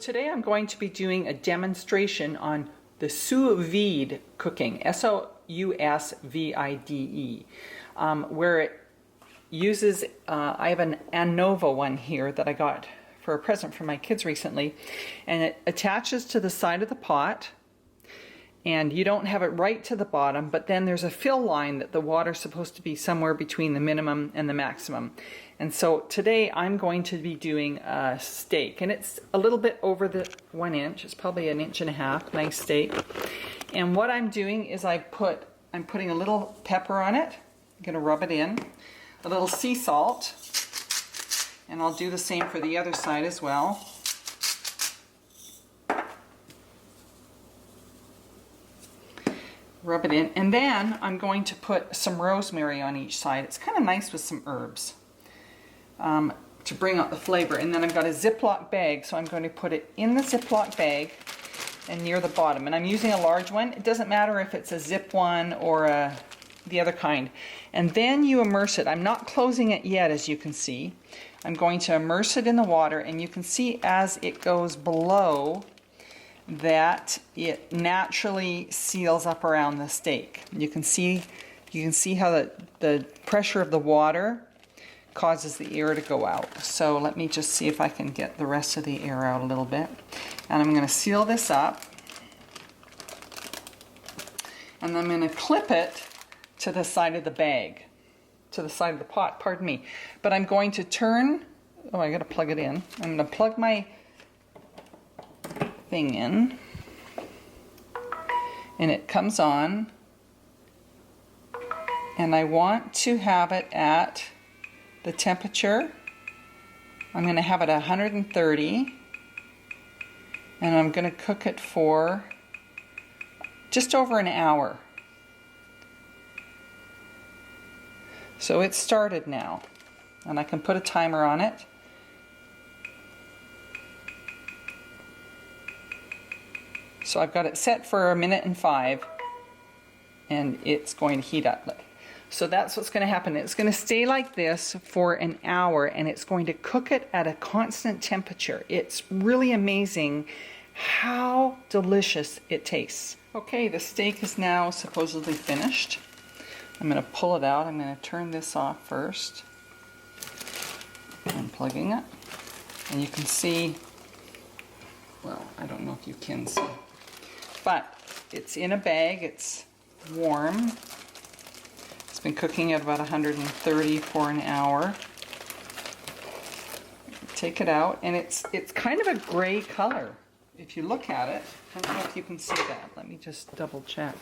Today I'm going to be doing a demonstration on the sous vide cooking, S-O-U-S-V-I-D-E, where it uses, I have an ANOVA one here that I got for a present for my kids recently, and it attaches to the side of the pot, and you don't have it right to the bottom, but then there's a fill line that the water's supposed to be somewhere between the minimum and the maximum. And so today I'm going to be doing a steak, and it's a little bit over the 1 inch. It's probably 1.5 inches, nice steak. And what I'm doing is I'm putting a little pepper on it. I'm gonna rub it in, a little sea salt, and I'll do the same for the other side as well. Rub it in, and then I'm going to put some rosemary on each side. It's kind of nice with some herbs to bring out the flavor. And then I've got a Ziploc bag, so I'm going to put it in the Ziploc bag and near the bottom. And I'm using a large one. It doesn't matter if it's a zip one or the other kind. And then you immerse it. I'm not closing it yet, as you can see. I'm going to immerse it in the water, and you can see as it goes below that it naturally seals up around the steak. You can see how the pressure of the water causes the air to go out. So let me just see if I can get the rest of the air out a little bit. And I'm going to seal this up, and I'm going to clip it to the side of the bag, to the side of the pot, pardon me. But I'm going to turn, oh, I got to plug it in. I'm going to plug my thing in, and it comes on, and I want to have it at the temperature. I'm going to have it at 130, and I'm going to cook it for just over an hour. So it's started now, and I can put a timer on it. So I've got it set for 1.05 minutes, and it's going to heat up. So that's what's going to happen. It's going to stay like this for an hour, and it's going to cook it at a constant temperature. It's really amazing how delicious it tastes. Okay, the steak is now supposedly finished. I'm going to pull it out. I'm going to turn this off first. I'm plugging it, and you can see, well, I don't know if you can see, but it's in a bag, it's warm. It's been cooking at about 130 for an hour. Take it out, and it's kind of a gray color. If you look at it, I don't know if you can see that. Let me just double check.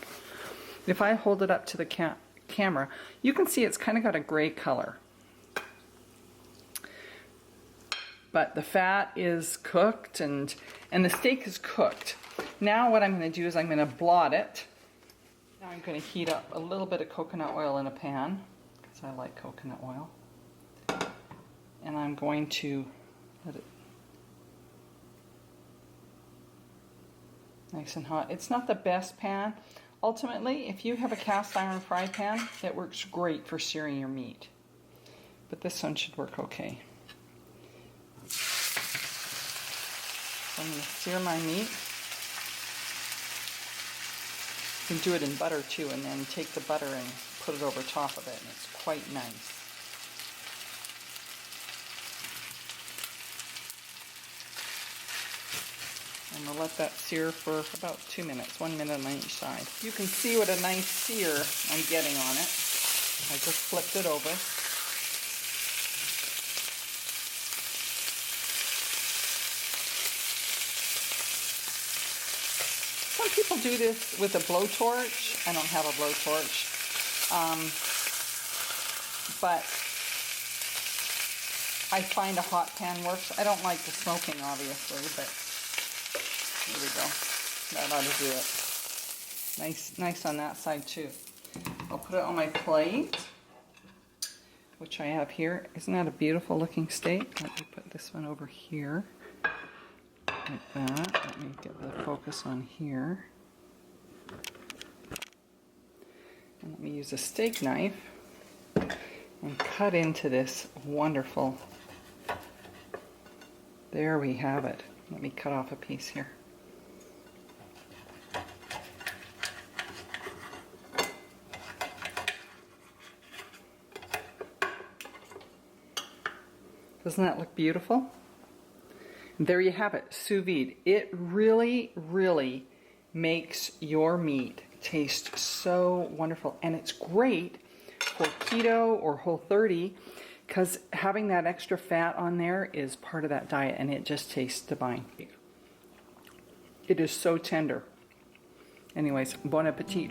If I hold it up to the camera, you can see it's kind of got a gray color. But the fat is cooked, and the steak is cooked. Now what I'm going to do is I'm going to blot it. Now I'm going to heat up a little bit of coconut oil in a pan, because I like coconut oil. And I'm going to let it nice and hot. It's not the best pan. Ultimately, if you have a cast iron fry pan, it works great for searing your meat. But this one should work okay. So I'm going to sear my meat. You can do it in butter too, and then take the butter and put it over top of it, and it's quite nice. And we'll let that sear for about 2 minutes, 1 minute on each side. You can see what a nice sear I'm getting on it. I just flipped it over. Some people do this with a blowtorch. I don't have a blowtorch. But I find a hot pan works. I don't like the smoking, obviously, but here we go. That ought to do it. Nice on that side too. I'll put it on my plate, which I have here. Isn't that a beautiful looking steak? Let me put this one over here. Like that. Let me get the focus on here. And let me use a steak knife and cut into this wonderful. There we have it. Let me cut off a piece here. Doesn't that look beautiful? And there you have it, sous vide. It really, really makes your meat taste so wonderful. And it's great for keto or Whole30 because having that extra fat on there is part of that diet, and it just tastes divine. It is so tender. Anyways, bon appetit.